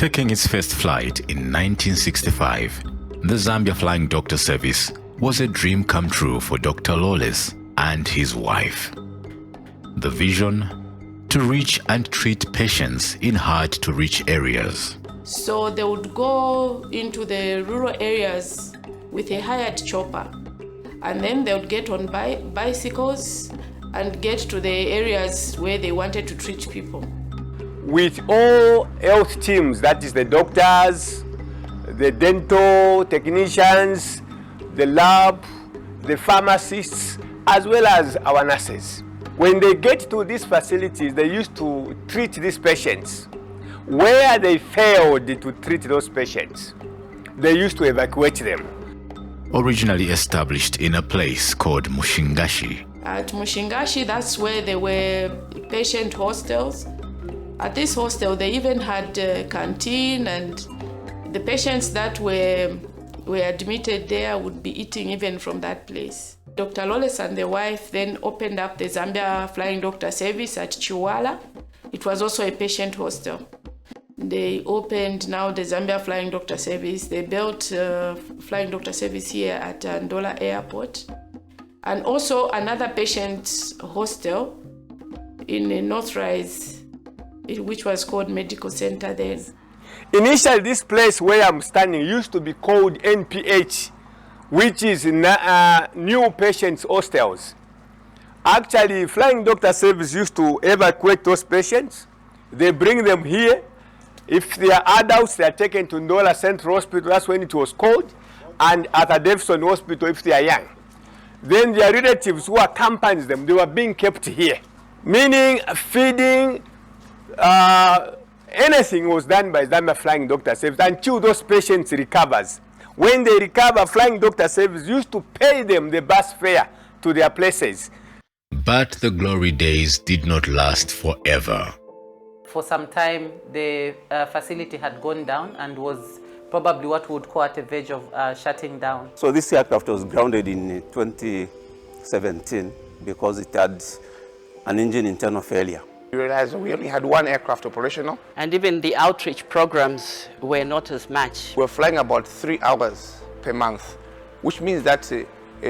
Taking its first flight in 1965, the Zambia Flying Doctor Service was a dream come true for Dr. Lawless and his wife. The vision? To reach and treat patients in hard-to-reach areas. So they would go into the rural areas with a hired chopper, and then they would get on bicycles and get to the areas where they wanted to treat people. With all health teams, that is the doctors, the dental technicians, the lab, the pharmacists, as well as our nurses. When they get to these facilities, they used to treat these patients. Where they failed to treat those patients, they used to evacuate them. Originally established in a place called Mushingashi. At Mushingashi, that's where there were patient hostels. At this hostel, they even had a canteen, and the patients that were admitted there would be eating even from that place. Dr. Lawless and the wife then opened up the Zambia Flying Doctor Service at Chiwala. It was also a patient hostel. They opened now the Zambia Flying Doctor Service. They built Flying Doctor Service here at Ndola Airport. And also another patient hostel in North Rise, which was called Medical Center then. Initially, this place where I'm standing used to be called NPH, which is New Patients Hostels. Actually, Flying Doctor Service used to evacuate those patients. They bring them here. If they are adults, they are taken to Ndola Central Hospital, that's when it was called, and at a Davidson Hospital if they are young. Then their relatives who accompanied them, they were being kept here. Meaning feeding, anything was done by Zambia Flying Doctor Service until those patients recovers. When they recover, Flying Doctor Service used to pay them the bus fare to their places. But the glory days did not last forever. For some time, the facility had gone down and was probably what we would call at the verge of shutting down. So this aircraft was grounded in 2017 because it had an engine internal failure. We realized we only had one aircraft operational. And even the outreach programs were not as much. We're flying about 3 hours per month, which means that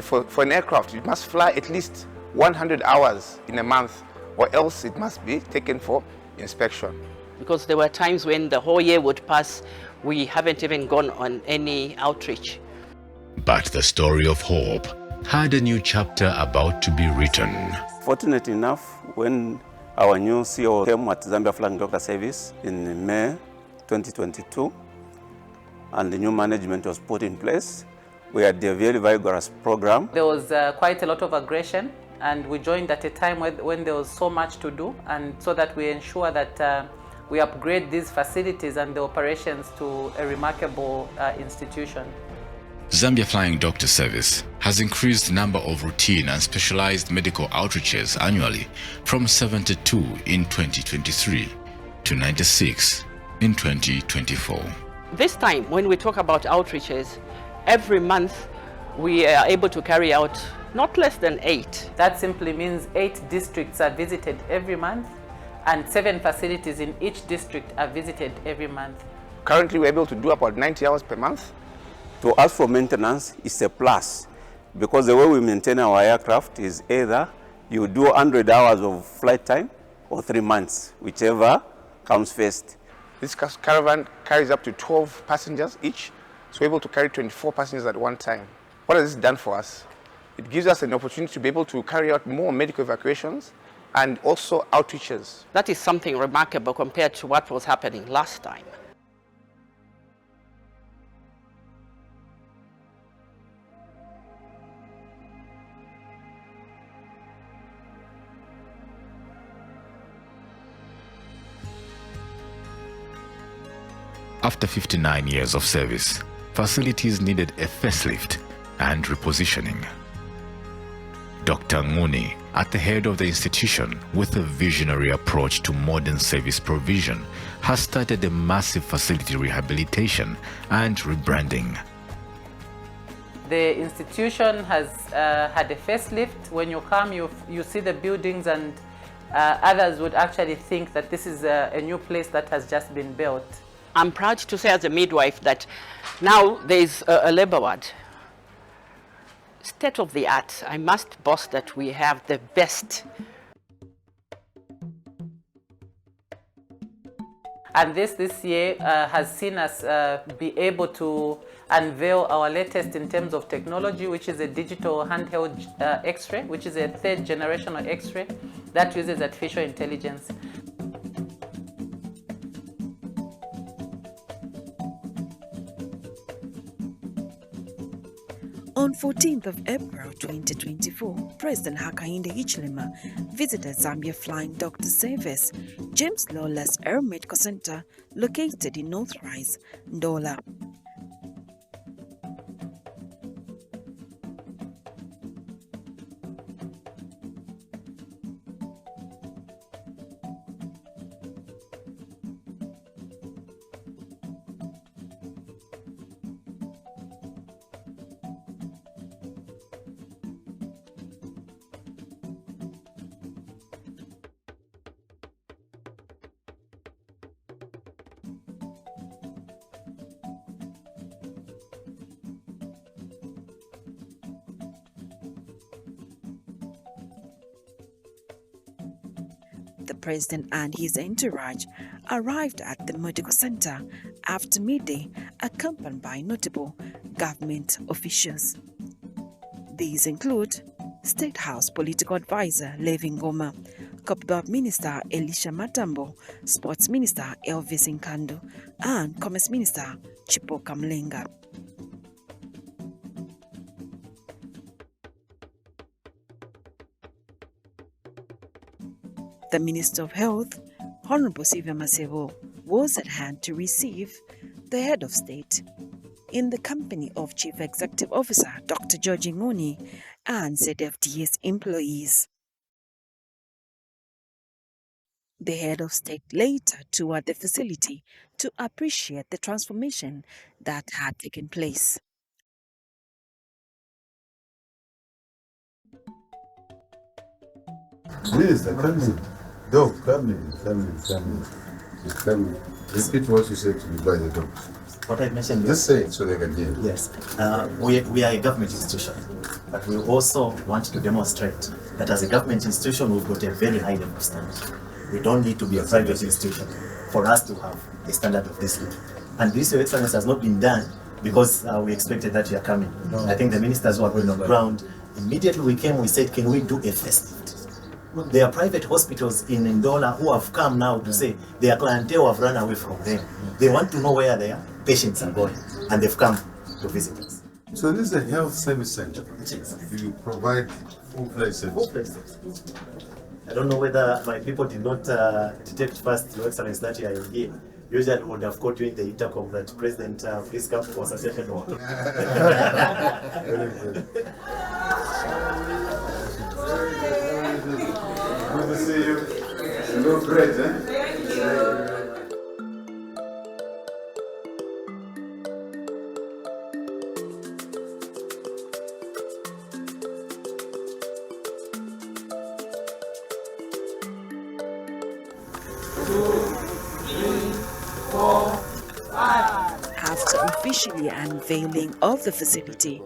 for an aircraft, you must fly at least 100 hours in a month, or else it must be taken for inspection. Because there were times when the whole year would pass, we haven't even gone on any outreach. But the story of hope had a new chapter about to be written. Fortunate enough, when our new CEO came at Zambia Flying Doctor Service in May 2022, and the new management was put in place, we had a very vigorous program. There was quite a lot of aggression, and we joined at a time when there was so much to do, and so that we ensure that we upgrade these facilities and the operations to a remarkable institution. Zambia Flying Doctor Service has increased the number of routine and specialized medical outreaches annually from 72 in 2023 to 96 in 2024. This time, when we talk about outreaches, every month we are able to carry out not less than 8. That simply means 8 districts are visited every month, and 7 facilities in each district are visited every month. Currently, we're able to do about 90 hours per month. To ask for maintenance is a plus, because the way we maintain our aircraft is either you do 100 hours of flight time or 3 months, whichever comes first. This caravan carries up to 12 passengers each, so we're able to carry 24 passengers at one time. What has this done for us? It gives us an opportunity to be able to carry out more medical evacuations and also outreaches. That is something remarkable compared to what was happening last time. After 59 years of service, facilities needed a facelift and repositioning. Dr. Nguni, at the head of the institution with a visionary approach to modern service provision, has started a massive facility rehabilitation and rebranding. The institution has had a facelift. When you come, you see the buildings, and others would actually think that this is a new place that has just been built. I'm proud to say as a midwife that now there's a labor ward. State of the art. I must boast that we have the best. And this year has seen us be able to unveil our latest in terms of technology, which is a digital handheld X-ray, which is a third generational X-ray that uses artificial intelligence. On 14th of April 2024, President Hakainde Hichilema visited Zambia Flying Doctor Service, James Lawless AeroMED Center, located in North Rise, Ndola. The President and his entourage arrived at the medical center after midday, accompanied by notable government officials. These include State House Political Advisor Levi Ngoma, Copyright Minister Elisha Matambo, Sports Minister Elvis Nkando, and Commerce Minister Chipoka Mlenga. The Minister of Health, Honorable Sylvia Masebo, was at hand to receive the head of state in the company of Chief Executive Officer Dr. George Ngoni and ZFDS employees. The head of state later toured the facility to appreciate the transformation that had taken place. Minister, come in. Dog, come in. Repeat what you said to me by the dog. What I mentioned. Just say it so they can hear. Yes. We are a government institution, but we also want to demonstrate that as a government institution, we've got a very high level standard. We don't need to be a private institution for us to have a standard of this level. And this, Your Excellency, has not been done because we expected that you are coming. No. I think the ministers who are going on the ground, immediately we came, we said, can we do a facelift? There are private hospitals in Ndola who have come now to say their clientele have run away from them. They want to know where their patients are going, and they've come to visit us. So this is a health service center. You provide full-fledged service. Full-fledged service. I don't know whether my people did not detect first, Your Excellency, that you are here. Usually would have called you in the intercom that President, please come for a session. Very good. Good to see you. You look great, eh? After officially unveiling of the facility,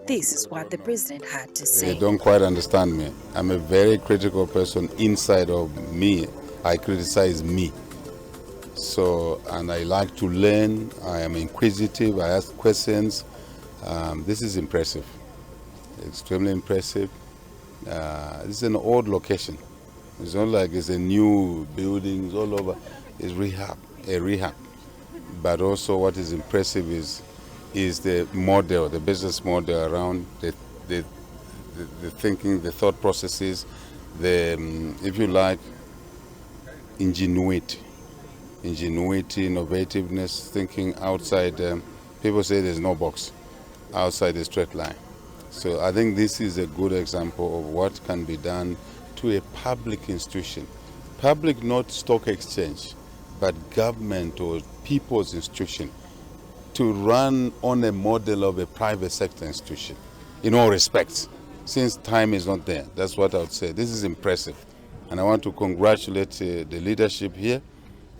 this is what the President had to say. They don't quite understand me. I'm a very critical person inside of me. I criticize me. So, and I like to learn. I am inquisitive. I ask questions. This is impressive. Extremely impressive. This is an old location. It's not like it's a new building all over. It's a rehab. But also what is impressive is the model, the business model around the thinking, the thought processes, if you like, ingenuity, innovativeness, thinking outside. People say there's no box outside the straight line. So I think this is a good example of what can be done to a public institution. Public, not stock exchange, but government or people's institution, to run on a model of a private sector institution in all respects. Since time is not there, that's what I would say. This is impressive. And I want to congratulate the leadership here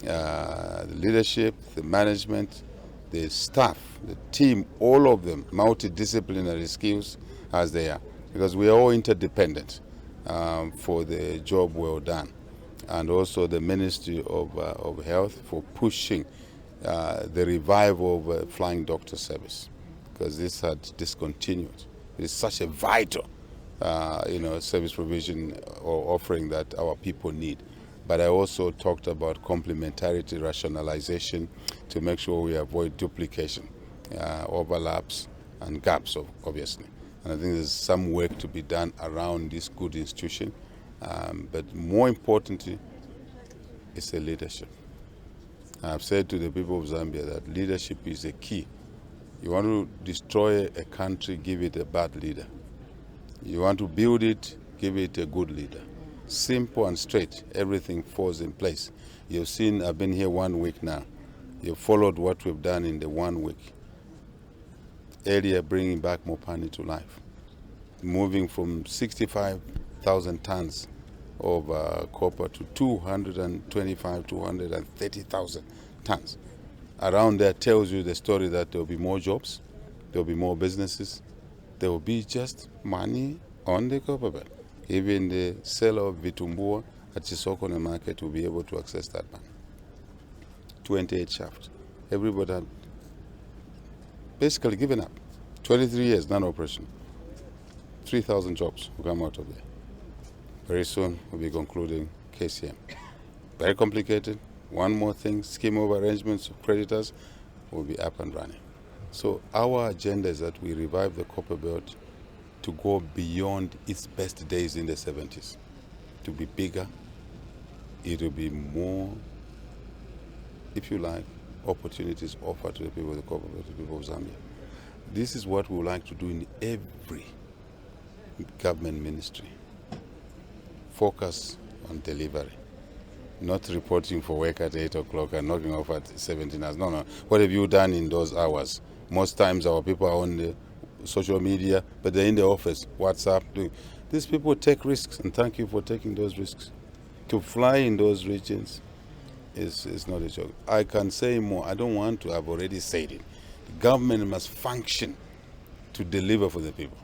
the leadership, the management, the staff, the team, all of them, multidisciplinary skills as they are, because we are all interdependent for the job well done. And also the Ministry of Health for pushing the revival of flying doctor service, because this had discontinued. It is such a vital service provision or offering that our people need. But I also talked about complementarity, rationalization, to make sure we avoid duplication, overlaps and gaps, obviously. And I think there's some work to be done around this good institution. But more importantly, it's a leadership. I've said to the people of Zambia that leadership is a key. You want to destroy a country, give it a bad leader. You want to build it, give it a good leader. Simple and straight, everything falls in place. You've seen, I've been here 1 week now. You've followed what we've done in the 1 week. Earlier, bringing back Mopani to life. Moving from 65,000 tons of copper to 225, 230,000 tons. Around there tells you the story that there will be more jobs, there will be more businesses, there will be just money on the copper belt. Even the seller of Vitumbua at Chisoko market will be able to access that money. 28 shafts. Everybody had basically given up. 23 years, non-operation. 3,000 jobs will come out of there. Very soon, we'll be concluding KCM. Very complicated. One more thing, scheme of arrangements of creditors will be up and running. So our agenda is that we revive the copper belt to go beyond its best days in the 70s. To be bigger, it will be more, if you like, opportunities offered to the people of the copper belt, to the people of Zambia. This is what we would like to do in every government ministry. Focus on delivery. Not reporting for work at 8 o'clock and knocking off at 17 hours. No. What have you done in those hours? Most times our people are on the social media, but they're in the office, WhatsApp. These people take risks, and thank you for taking those risks. To fly in those regions is not a joke. I can say more. I don't want to. I've already said it. The government must function to deliver for the people.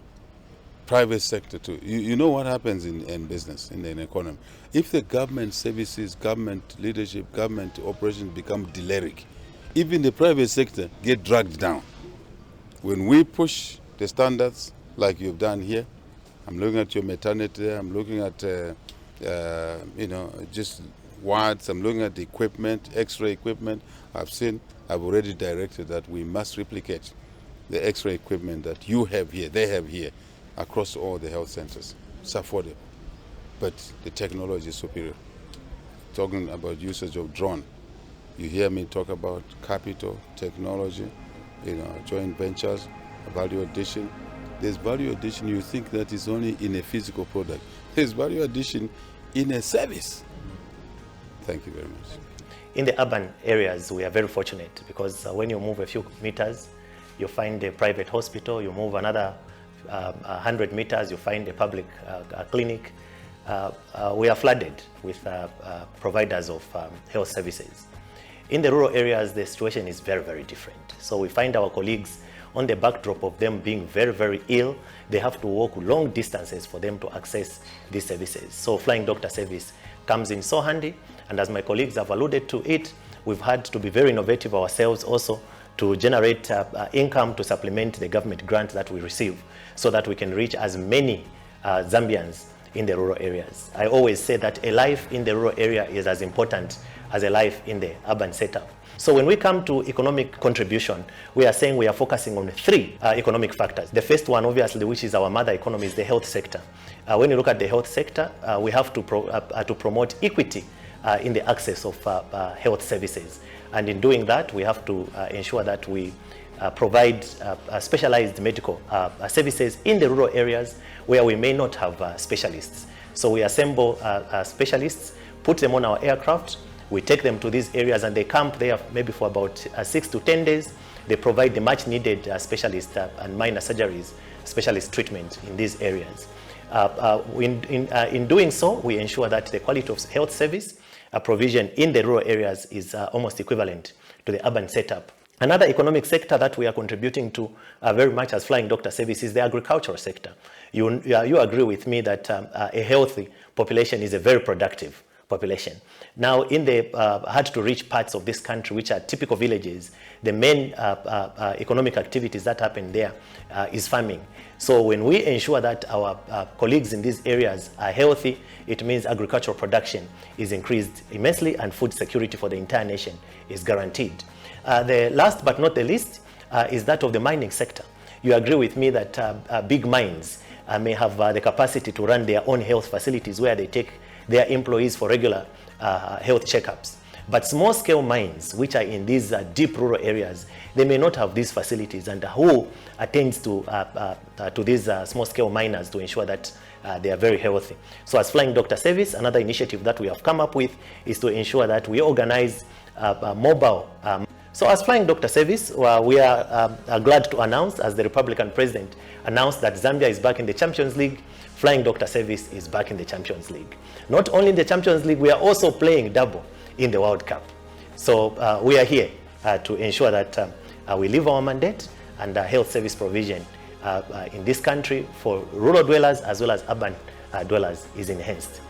Private sector too. You know what happens in business, in an economy. If the government services, government leadership, government operations become deliric, even the private sector get dragged down. When we push the standards like you've done here, I'm looking at your maternity there, I'm looking at, just wards, I'm looking at the equipment, X-ray equipment. I've already directed that we must replicate the X-ray equipment that you have here, they have here, across all the health centers. It's affordable, but the technology is superior. Talking about usage of drone, you hear me talk about capital, technology, joint ventures, value addition. There's value addition, you think that is only in a physical product. There's value addition in a service. Thank you very much. In the urban areas, we are very fortunate because when you move a few meters, you find a private hospital, you move another 100 meters, you find a public clinic. We are flooded with providers of health services. In the rural areas, the situation is very, very different. So we find our colleagues on the backdrop of them being very, very ill. They have to walk long distances for them to access these services. So flying doctor service comes in so handy. And as my colleagues have alluded to it, we've had to be very innovative ourselves also to generate income to supplement the government grant that we receive so that we can reach as many Zambians in the rural areas. I always say that a life in the rural area is as important as a life in the urban setup. So when we come to economic contribution, we are saying we are focusing on 3 economic factors. The first one, obviously, which is our mother economy, is the health sector. When you look at the health sector, we have to promote equity in the access of health services. And in doing that, we have to ensure that we provide specialized medical services in the rural areas where we may not have specialists. So we assemble specialists, put them on our aircraft, we take them to these areas and they camp there maybe for about 6 to 10 days. They provide the much needed specialist and minor surgeries, specialist treatment in these areas. In doing so, we ensure that the quality of health service provision in the rural areas is almost equivalent to the urban setup. Another economic sector that we are contributing to very much as Flying Doctor Service is the agricultural sector. You agree with me that a healthy population is a very productive population. Now, in the hard-to-reach parts of this country, which are typical villages, the main economic activities that happen there is farming. So when we ensure that our colleagues in these areas are healthy, it means agricultural production is increased immensely and food security for the entire nation is guaranteed. The last but not the least is that of the mining sector. You agree with me that big mines may have the capacity to run their own health facilities where they take their employees for regular health checkups. But small-scale mines, which are in these deep rural areas, they may not have these facilities. And who attends to these small-scale miners to ensure that they are very healthy? So as Flying Doctor Service, another initiative that we have come up with is to ensure that we organize mobile. So as Flying Doctor Service, we are glad to announce, as the Republican President announced, that Zambia is back in the Champions League. Flying Doctor Service is back in the Champions League. Not only in the Champions League, we are also playing double in the World Cup. So we are here to ensure that we live our mandate and health service provision in this country for rural dwellers as well as urban dwellers is enhanced.